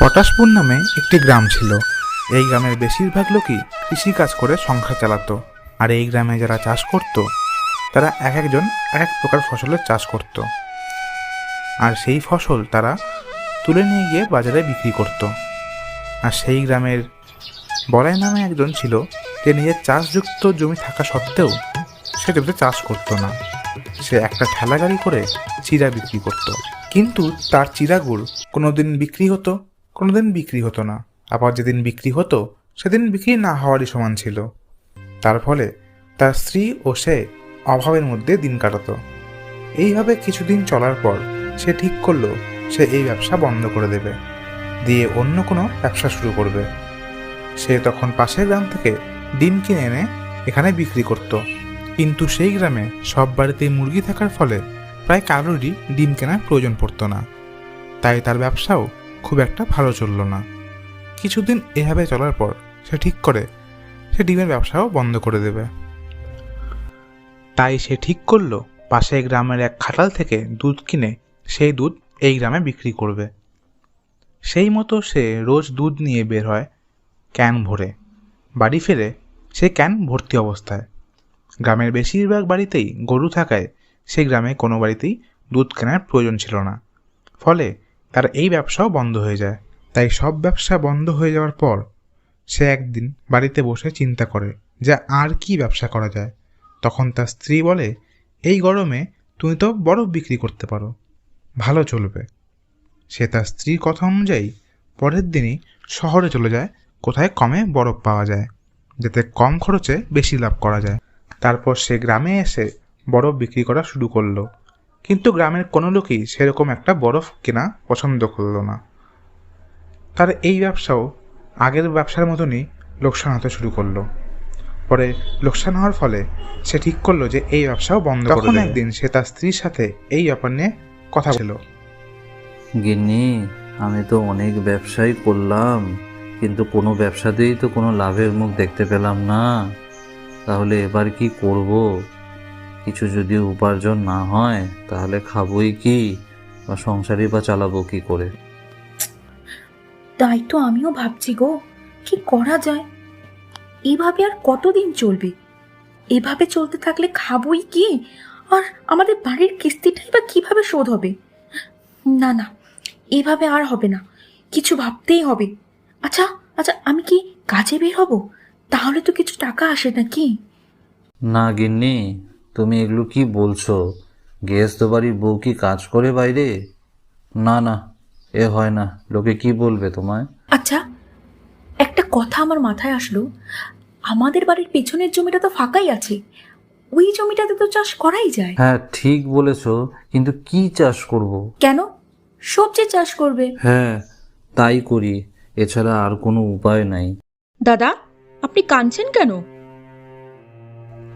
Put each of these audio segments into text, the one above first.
পটাশপুর নামে একটি গ্রাম ছিল। এই গ্রামের বেশিরভাগ লোকই কৃষিকাজ করে সংসার চালাতো। আর এই গ্রামে যারা চাষ করত তারা এক একজন এক এক প্রকার ফসলের চাষ করত, আর সেই ফসল তারা তুলে নিয়ে গিয়ে বাজারে বিক্রি করত। আর সেই গ্রামের বলাই নামে একজন ছিল, যে নিজের চাষযুক্ত জমি থাকা সত্ত্বেও সে জমিতে চাষ করতো না। সে একটা ঠেলা গাড়ি করে চিড়া বিক্রি করত, কিন্তু তার চিড়াগুড় কোনোদিন বিক্রি হতো, কোনোদিন বিক্রি হতো না। আবার যেদিন বিক্রি হতো সেদিন বিক্রি না হওয়ারই সমান ছিল। তার ফলে তার স্ত্রী ও সে অভাবের মধ্যে দিন কাটাতো। এইভাবে কিছুদিন চলার পর সে ঠিক করলো সে এই ব্যবসা বন্ধ করে দেবে, দিয়ে অন্য কোনো ব্যবসা শুরু করবে। সে তখন পাশের গ্রাম থেকে ডিম কিনে এনে এখানে বিক্রি করত, কিন্তু সেই গ্রামে সব বাড়িতেই মুরগি থাকার ফলে প্রায় কারোরই ডিম কেনার প্রয়োজন পড়তো না। তাই তার ব্যবসাও খুব একটা ভালো চলল না। কিছুদিন এভাবে চলার পর সে ঠিক করে সে ডিমের ব্যবসাও বন্ধ করে দেবে। তাই সে ঠিক করলো পাশের গ্রামের এক খাটাল থেকে দুধ কিনে সেই দুধ এই গ্রামে বিক্রি করবে। সেই মতো সে রোজ দুধ নিয়ে বের হয় ক্যান ভরে। বাড়ি ফেরে সে ক্যান ভর্তি অবস্থায়। গ্রামের বেশিরভাগ বাড়িতেই গরু থাকায় সেই গ্রামে কোনো বাড়িতেই দুধ কেনার প্রয়োজন ছিল না। ফলে তার এই ব্যবসাও বন্ধ হয়ে যায়। তাই সব ব্যবসা বন্ধ হয়ে যাওয়ার পর সে একদিন বাড়িতে বসে চিন্তা করে যে আর কি ব্যবসা করা যায়। তখন তার স্ত্রী বলে, এই গরমে তুমি তো বরফ বিক্রি করতে পারো, ভালো চলবে। সে তার স্ত্রীর কথা অনুযায়ী পরের দিনই শহরে চলে যায়, কোথায় কমে বরফ পাওয়া যায়, যাতে কম খরচে বেশি লাভ করা যায়। তারপর সে গ্রামে এসে বরফ বিক্রি করা শুরু করলো, কিন্তু গ্রামের কোনো লোকই সেরকম একটা বরফ কেনা পছন্দ করলো না। তার এই ব্যবসাও আগের ব্যবসার মতনই লোকসান হতে শুরু করলো। পরে লোকসান হওয়ার ফলে সে ঠিক করলো যে এই ব্যবসাও বন্ধ করে দেবে। তখন একদিন সে তার স্ত্রীর সাথে এই ব্যাপার নিয়ে কথা বলল। গিন্নি, আমি তো অনেক ব্যবসাই করলাম, কিন্তু কোনো ব্যবসাতেই তো কোনো লাভের মুখ দেখতে পেলাম না। তাহলে এবার কি করব? কিছু যদি উপার্জন না হয় তাহলে খাবোই কি, বা সংসারই বা চালাবো কি করে? তাই তো আমিও ভাবছি গো, কি করা যায়। এইভাবে আর কতদিন চলবে? এভাবে চলতে থাকলে খাবোই কি, আর আমাদের বাড়ির কিস্তিটাই বা কিভাবে শোধ হবে? না না, এভাবে আর হবে না, কিছু ভাবতেই হবে। আচ্ছা আচ্ছা, আমি কি কাজে বের হব? তাহলে তো কিছু টাকা আসে নাকি? না গিন্নি, তুমি এগুলো কি বলছো? গেস্ট বাড়ির বউ কি কাজ করে বাইরে? না না, এ হয় না। লোকে কি বলবে তোমায়? আচ্ছা, একটা কথা আমার মাথায় আসলো, আমাদের বাড়ির পেছনের জমিটা তো ফাঁকাই আছে, ওই জমিটাতে তো চাষ করাই যায়। হ্যাঁ, ঠিক বলেছো, কিন্তু কি চাষ করব? কেন? সবজি চাষ করবে। হ্যাঁ, তাই করি, এছাড়া আর কোনো উপায় নাই। দাদা, আপনি কাঁদছেন কেন?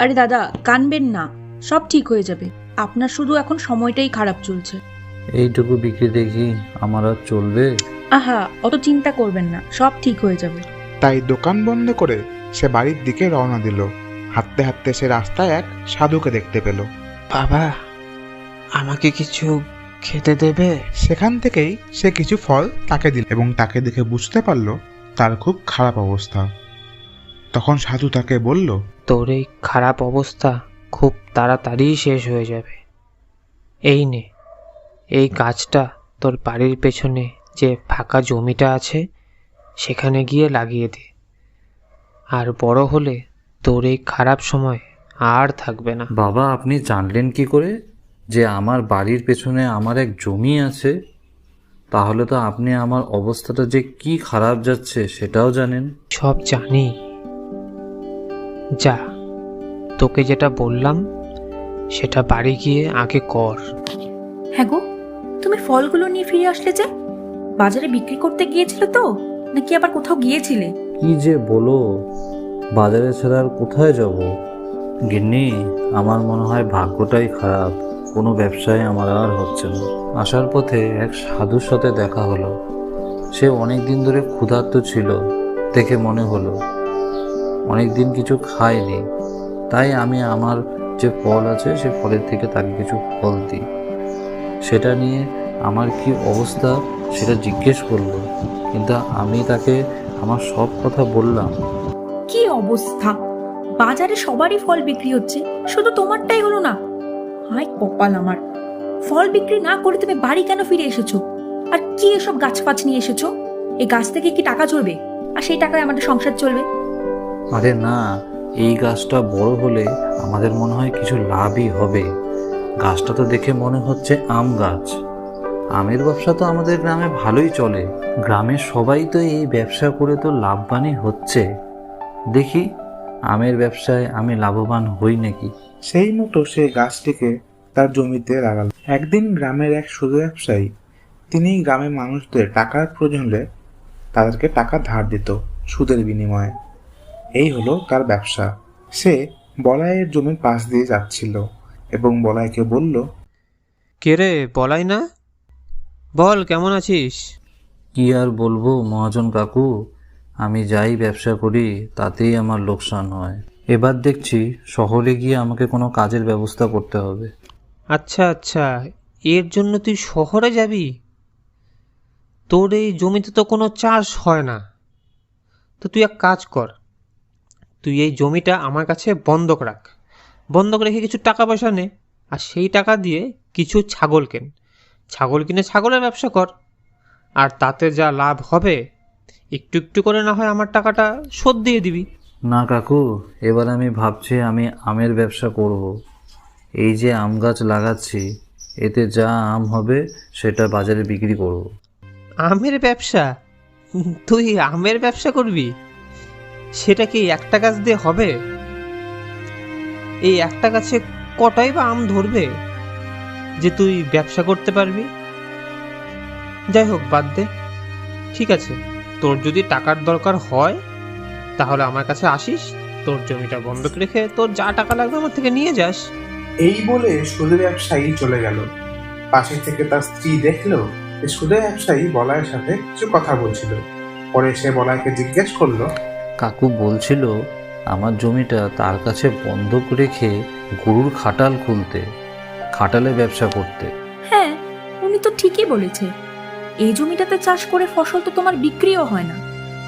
আরে দাদা, কাঁদবেন না, সব ঠিক হয়ে যাবে। আপনার শুধু এখন সময়টাই খারাপ চলছে। এইটুকু বিক্রি দেখি আমার আর চলবে? আহা, অত চিন্তা করবেন না, সব ঠিক হয়ে যাবে। তাই দোকান বন্ধ করে সে বাড়ির দিকে রওনা দিল। হাঁটতে হাঁটতে সে রাস্তায় এক সাধুকে দেখতে পেল। বাবা, আমাকে কিছু খেতে দেবে? সেখান থেকেই সে কিছু ফল তাকে দিল, এবং তাকে দেখে বুঝতে পারল তার খুব খারাপ অবস্থা। তখন সাধু তাকে বলল, তোর এই খারাপ অবস্থা খুব তাড়াতাড়ি শেষ হয়ে যাবে। এই নে, এই গাছটা তোর বাড়ির পেছনে যে ফাঁকা জমিটা আছে সেখানে গিয়ে লাগিয়ে দে, আর বড় হলে তোর এই খারাপ সময় আর থাকবে না। বাবা, আপনি জানলেন কি করে যে আমার বাড়ির পেছনে আমার এক জমি আছে? তাহলে তো আপনি আমার অবস্থাটা যে কি খারাপ যাচ্ছে সেটাও জানেন। সব জানি। যা, তোকে যেটা বললাম সেটা বাড়ি গিয়ে আগে কর। হ্যাঁ গো, তুমি ফলগুলো নিয়ে ফিরে আসলে যে? বাজারে বিক্রি করতে গিয়েছিলে তো, নাকি আবার কোথাও গিয়েছিলে? কি যে বলো, বাজারে ছাড়া আর কোথায় যাব? গিন্নি, আমার মনে হয় ভাগ্যটাই খারাপ, কোনো ব্যবসায় আমার আর হচ্ছে না। আসার পথে এক সাধুর সাথে দেখা হলো। সে অনেক দিন ধরে ক্ষুধার্ত ছিল, দেখে মনে হলো অনেক দিন কিছু খায়নি। তাই আমি আমার যে ফল আছে সে ফলের থেকে তাকে কিছু ফল দিই। সেটা নিয়ে আমার কি অবস্থা সেটা জিজ্ঞেস করলো, কিন্তু আমি তাকে আমার সব কথা বললাম। কি অবস্থা! বাজারে সবারই ফল বিক্রি হচ্ছে, শুধু তোমারটাই হলো না। হায় কপাল আমার! ফল বিক্রি না করে তুমি বাড়ি কেন ফিরে এসেছো? আর কি এসব গাছ ফাছ নিয়ে এসেছো? এই গাছ থেকে কি টাকা চলবে? আর সেই টাকায় আমাদের সংসার চলবে? আরে না, এই গাছটা বড় হলে আমাদের মনে হয় কিছু লাভই হবে। গাছটা তো দেখে মনে হচ্ছে আম গাছ। আমের ব্যবসা তো আমাদের গ্রামে ভালোই চলে। গ্রামের সবাই তো এই ব্যবসা করে তো লাভবানই হচ্ছে। দেখি আমের ব্যবসায় আমি লাভবান হই নাকি। সেই মতো সে গাছটিকে তার জমিতে লাগালো। একদিন গ্রামের এক সুদী ব্যবসায়ী, তিনি গ্রামের মানুষদের টাকার প্রয়োজন হলে তাদেরকে টাকা ধার দিত সুদের বিনিময়ে। এই হলো তার ব্যবসা। সে বলাইয়ের জমির পাশ দিয়ে যাচ্ছিল এবং বলাইকে বলল, কে রে, বলাই না? বল, কেমন আছিস? কি আর বলবো মহাজন কাকু, আমি যাই ব্যবসা করি তাতেই আমার লোকসান হয়। এবার দেখছি শহরে গিয়ে আমাকে কোনো কাজের ব্যবস্থা করতে হবে। আচ্ছা আচ্ছা, এর জন্য তুই শহরে যাবি? তোর এই জমিতে তো কোনো চাষ হয় না। তো তুই এক কাজ কর, তুই এই জমিটা আমার কাছে বন্ধক রাখ। বন্ধক রেখে কিছু টাকা পয়সা নে, আর সেই টাকা দিয়ে কিছু ছাগল কেন। ছাগল কিনে ছাগলের ব্যবসা কর, আর তাতে যা লাভ হবে একটু একটু করে না হয় আমার টাকাটা শোধ দিয়ে দিবি। না কাকু, এবার আমি ভাবছি আমি আমের ব্যবসা করব। এই যে আম গাছ লাগাচ্ছি, এতে যা আম হবে সেটা বাজারে বিক্রি করব। আমের ব্যবসা? তুই আমের ব্যবসা করবি? সেটা কি একটা গাছ দিয়ে হবে? এই একটা গাছে কটাই বা আম ধরবে যে তুই ব্যবসা করতে পারবি? যাই হোক, বাদ দে। ঠিক আছে, তোর যদি টাকার দরকার হয় তাহলে আমার কাছে আসিস, তোর জমিটা বন্ধক রেখে তোর যা টাকা লাগবে আমার থেকে নিয়ে যাস। এই বলে সুদী ব্যবসায়ী চলে গেল। পাশে থেকে তার স্ত্রী দেখলো যে সুদী ব্যবসায়ী বলাইয়ের সাথে কিছু কথা বলছিল। পরে সে বলাইকে জিজ্ঞেস করলো, কাকু বলছিল আমার জমিটা তার কাছে বন্ধক রেখে গরুর খাটাল খুলতে, খাটালের ব্যবসা করতে। হ্যাঁ, উনি তো ঠিকই বলেছে। এই জমিটাতে চাষ করে ফসল তো তোমার বিক্রিও হয় না,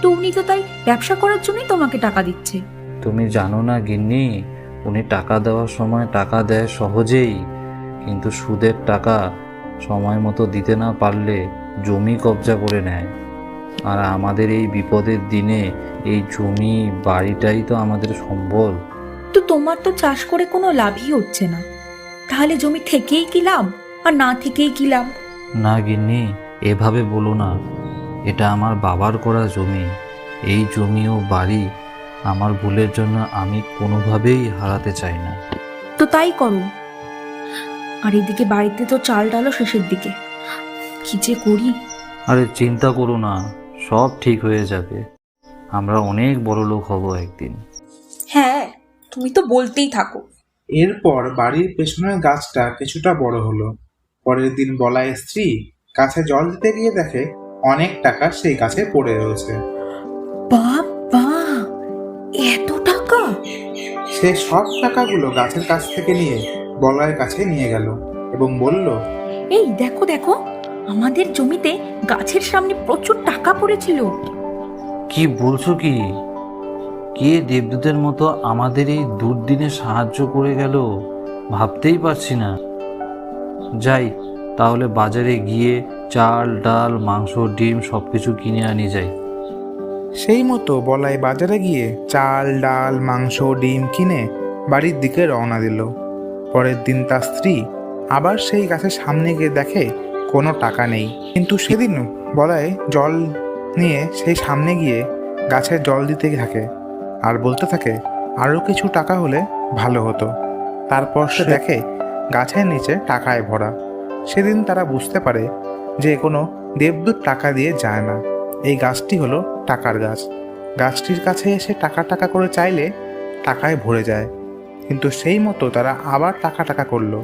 তো উনি তো তাই ব্যবসা করার জন্যই তোমাকে টাকা দিচ্ছে। তুমি জানো না গিন্নি, উনি টাকা দেওয়ার সময় টাকা দেয় সহজেই, কিন্তু সুদের টাকা সময় মতো দিতে না পারলে জমি কবজা করে নেয়। আর আমাদের এই বিপদের দিনে এই জমি বাড়িটাই তো আমাদের সম্বল। তো তোমার তো চাষ করে কোনো লাভই হচ্ছে না, তাহলে জমি থেকেই কি লাভ আর না থেকেই কি লাভ? না গিন্নি, এভাবে বলো না। এটা আমার বাবার করা জমি। এই জমি ও বাড়ি আমার ভুলের জন্য আমি কোনোভাবেই হারাতে চাই না। তো তাই করো। আর এদিকে বাড়িতে তো চাল ডালও শেষের দিকে, কি যে করি। আরে চিন্তা করো না, সব ঠিক হয়ে যাবে। আমরা অনেক বড় লোক হব একদিন। হ্যাঁ, তুমি তো বলতেই থাকো। এরপর বাড়ির পেছনের গাছটা কিছুটা বড় হলো। পরের দিন বলাইয়ের স্ত্রী গাছে জল দিতে গিয়ে দেখে অনেক টাকা সেই গাছে পড়ে রয়েছে। বাবা, এত টাকা! সে সব টাকাগুলো গাছের কাছ থেকে নিয়ে বলাইয়ের কাছে নিয়ে গেল এবং বলল, এই দেখো দেখো, আমাদের জমিতে গাছের সামনে প্রচুর টাকা পড়েছিল। কি বলছো কি? কে দেবদূতের মতো আমাদের এই দুর্দিনে সাহায্য করে গেল ভাবতেই পারছি না। যাই তাহলে বাজারে গিয়ে চাল ডাল মাংস ডিম সবকিছু কিনে আনি যাই। সেই মতো বলাই বাজারে গিয়ে চাল ডাল মাংস ডিম কিনে বাড়ির দিকে রওনা দিল। পরের দিন তার স্ত্রী আবার সেই গাছের সামনে গিয়ে দেখে কোনো টাকা নেই। কিন্তু সেদিন বলাই জল নিয়ে সেই সামনে গিয়ে গাছে জল দিতে থাকে আর বলতে থাকে, আরও কিছু টাকা হলে ভালো হতো। তারপর সে দেখে গাছের নিচে টাকায় ভরা। সেদিন তারা বুঝতে পারে যে কোনো দেবদূত টাকা দিয়ে যায় না, এই গাছটি হলো টাকার গাছ। গাছটির কাছে এসে টাকা টাকা করে চাইলে টাকায় ভরে যায়। কিন্তু সেই মতো তারা আবার টাকা টাকা করলো,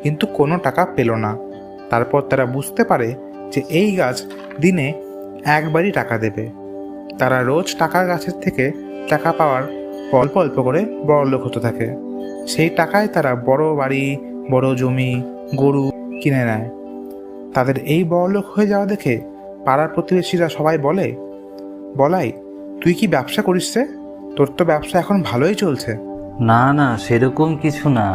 কিন্তু কোনো টাকা পেল না। তারপর তারা বুঝতে পারে যে এই গাছ দিনে একবারই টাকা দেবে। তারা রোজ টাকা গাছের থেকে টাকা পাওয়ার অল্প অল্প করে বড়লোক হতে থাকে। সেই টাকায় তারা বড় বাড়ি বড় জমি গরু কিনে নেয়। তাদের এই বড়লোক হয়ে যাওয়া দেখে পাড়ার প্রতিবেশীরা সবাই বলে, বলাই তুই কি ব্যবসা করিস রে? তোর তো ব্যবসা এখন ভালোই চলছে। না না, সেরকম কিছু না।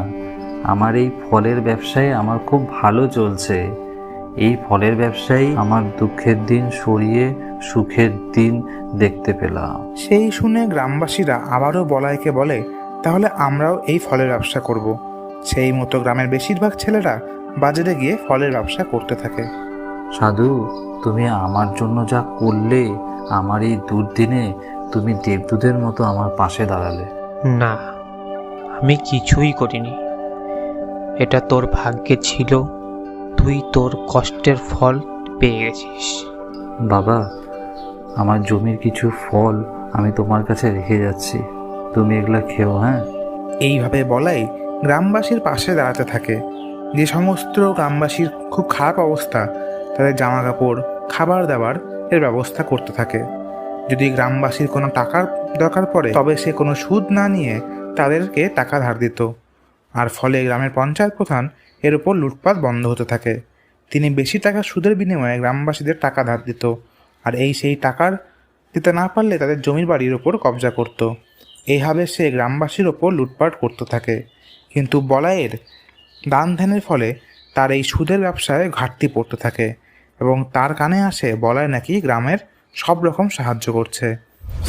আমার এই ফলের ব্যবসায় আমার খুব ভালো চলছে। এই ফলের ব্যবসায় আমার দুঃখের দিন সরিয়ে সুখের দিন দেখতে পেলাম। সেই শুনে গ্রামবাসীরা আবারও বলাইকে বলে, তাহলে আমরাও এই ফলের ব্যবসা করব। সেই মতো গ্রামের বেশিরভাগ ছেলেরা বাজারে গিয়ে ফলের ব্যবসা করতে থাকে। সাধু, তুমি আমার জন্য যা করলে, আমার এই দুর্দিনে তুমি দেবদূতের মতো আমার পাশে দাঁড়ালে। না, আমি কিছুই করিনি। এটা তোর ভাগ্যে ছিল, তুই তোর কষ্টের ফল পেয়ে গেছিস। বাবা, আমার জমির কিছু ফল আমি তোমার কাছে রেখে যাচ্ছি, তুমি এগুলা খেও। হ্যাঁ। এইভাবে বলাই গ্রামবাসীর পাশে দাঁড়াতে থাকে। যে সমস্ত গ্রামবাসীর খুব খারাপ অবস্থা, তাদের জামা কাপড়, খাবার দাবার এর ব্যবস্থা করতে থাকে। যদি গ্রামবাসীর কোনো টাকার দরকার পড়ে, তবে সে কোনো সুদ না নিয়ে তাদেরকে টাকা ধার দিত। আর ফলে গ্রামের পঞ্চায়েত প্রধান এর উপর লুটপাট বন্ধ হতে থাকে। তিনি বেশি টাকা সুদের বিনিময়ে গ্রামবাসীদের টাকা ধার দিত, আর সেই টাকার দিতে না পারলে তাদের জমির বাড়ির ওপর কবজা করত। এইভাবে সে গ্রামবাসীর ওপর লুটপাট করতে থাকে। কিন্তু বলাইয়ের দান ধ্যানের ফলে তার এই সুদের ব্যবসায় ঘাটতি পড়তে থাকে, এবং তার কানে আসে বলাই নাকি গ্রামের সব রকম সাহায্য করছে।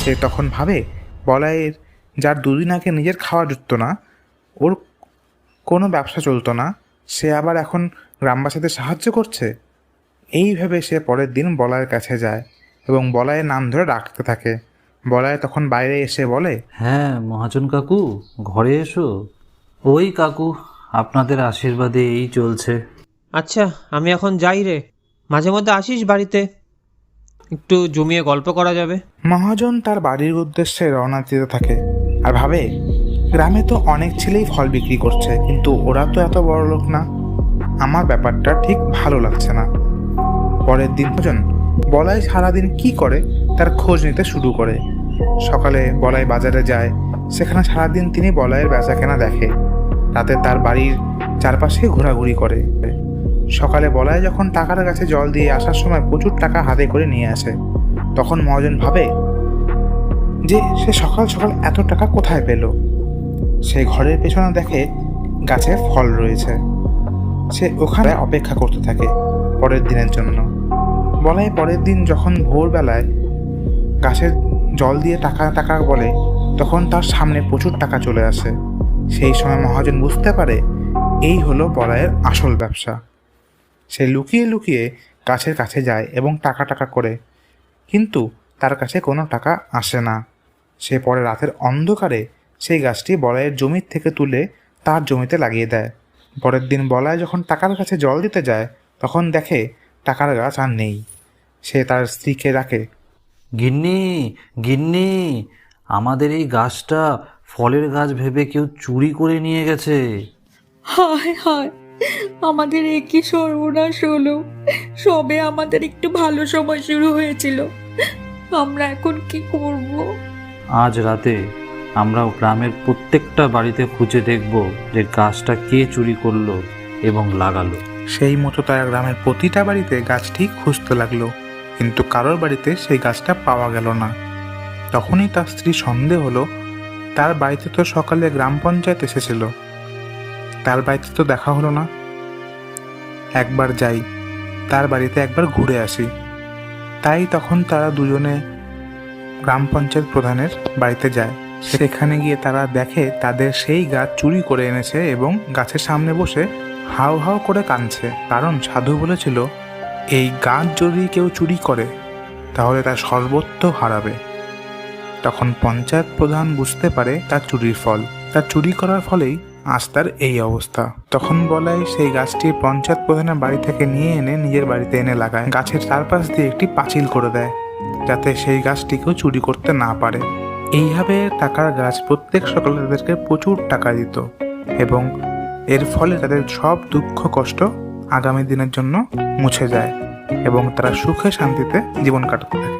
সে তখন ভাবে, বলাইয়ের যার দুদিন আগে নিজের খাওয়া জুটত না, ওর কোনো ব্যবসা চলতো না, সে আবার এখন গ্রামবাসীদের সাহায্য করছে। এইভাবে সে পরের দিন বলাইয়ের কাছে যায় এবং বলাইয়ের নাম ধরে ডাকতে থাকে। বলাই তখন বাইরে এসে বলে, হ্যাঁ মহাজন কাকু, ঘরে এসো। ওই কাকু, আপনাদের আশীর্বাদে এই চলছে। আচ্ছা, আমি এখন যাই রে। মাঝে মধ্যে আসিস বাড়িতে, একটু জমিয়ে গল্প করা যাবে। মহাজন তার বাড়ির উদ্দেশ্যে রওনা দিতে থাকে আর ভাবে, গ্রামে তো অনেক ছেলেই ফল বিক্রি করছে, কিন্তু ওরা তো এত বড় লোক না। আমার ব্যাপারটা ঠিক ভালো লাগছে না। পরের দিন মহাজন বলাই সারাদিন কি করে তার খোঁজ নিতে শুরু করে। সকালে বলাই বাজারে যায়, সেখানে সারাদিন তিনি বলাইয়ের বেচাকেনা দেখে। রাতে তার বাড়ির চারপাশে ঘোরাঘুরি করে। সকালে বলাই যখন টাকার কাছে জল দিয়ে আসার সময় প্রচুর টাকা হাতে করে নিয়ে আসে, তখন মহাজন ভাবে যে সে সকাল সকাল এত টাকা কোথায় পেল। সে ঘরের পেছনে দেখে গাছে ফল রয়েছে। সে ওখানে অপেক্ষা করতে থাকে পরের দিনের জন্য। বলাই পরের দিন যখন ভোরবেলায় গাছের জল দিয়ে টাকা টাকা বলে, তখন তার সামনে প্রচুর টাকা চলে আসে। সেই সময় মহাজন বুঝতে পারে এই হলো বলাইয়ের আসল ব্যবসা। সে লুকিয়ে লুকিয়ে গাছের কাছে যায় এবং টাকা করে, কিন্তু তার কাছে কোনো টাকা আসে না। সে পরে রাতের অন্ধকারে সেই গাছটি বলাইয়ের জমির থেকে তুলে তার জমিতে লাগিয়ে দেয়। পরের দিন বলাই যখন টাকার কাছে জল দিতে যায়, তখন দেখে টাকার গাছ আর নেই। সে তার স্ত্রীকে ডাকে, গিন্নি, গিন্নি, আমাদের এই গাছটা ফলের গাছ ভেবে কেউ চুরি করে নিয়ে গেছে। হায় হায়, আমাদের একই সর্বনাশ হলো। সবে আমাদের একটু ভালো সময় শুরু হয়েছিল, আমরা এখন কি করব? আজ রাতে আমরা গ্রামের প্রত্যেকটা বাড়িতে খুঁজে দেখব যে গাছটা কে চুরি করলো এবং লাগালো। সেই মতো তারা গ্রামের প্রতিটা বাড়িতে গাছটি খুঁজতে লাগলো, কিন্তু কারোর বাড়িতে সেই গাছটা পাওয়া গেল না। তখনই তার স্ত্রী সন্দেহ হলো, তার বাড়িতে তো সকালে গ্রাম পঞ্চায়েত এসেছিল, তার বাড়িতে তো দেখা হলো না। একবার যাই, তার বাড়িতে একবার ঘুরে আসি। তাই তখন তারা দুজনে গ্রাম পঞ্চায়েত প্রধানের বাড়িতে যায়। সেখানে গিয়ে তারা দেখে তাদের সেই গাছ চুরি করে এনেছে এবং গাছের সামনে বসে হাউ হাউ করে কাঁদছে। কারণ সাধু বলেছিল, এই গাছ যদি কেউ চুরি করে তাহলে তার সর্বত্র হারাবে। তখন পঞ্চায়েত প্রধান বুঝতে পারে তার চুরির ফল, তার চুরি করার ফলেই আজ তার এই অবস্থা। তখন বলাই সেই গাছটি পঞ্চায়েত প্রধানের বাড়ি থেকে নিয়ে এনে নিজের বাড়িতে এনে লাগায়। গাছের চারপাশ দিয়ে একটি পাঁচিল করে দেয়, যাতে সেই গাছটি কেউ চুরি করতে না পারে। এইভাবে টাকার গাছ প্রত্যেক সকালে তাদেরকে প্রচুর টাকা দিত, এবং এর ফলে তাদের সব দুঃখ কষ্ট আগামী দিনের জন্য মুছে যায় এবং তারা সুখে শান্তিতে জীবন কাটাতে থাকে।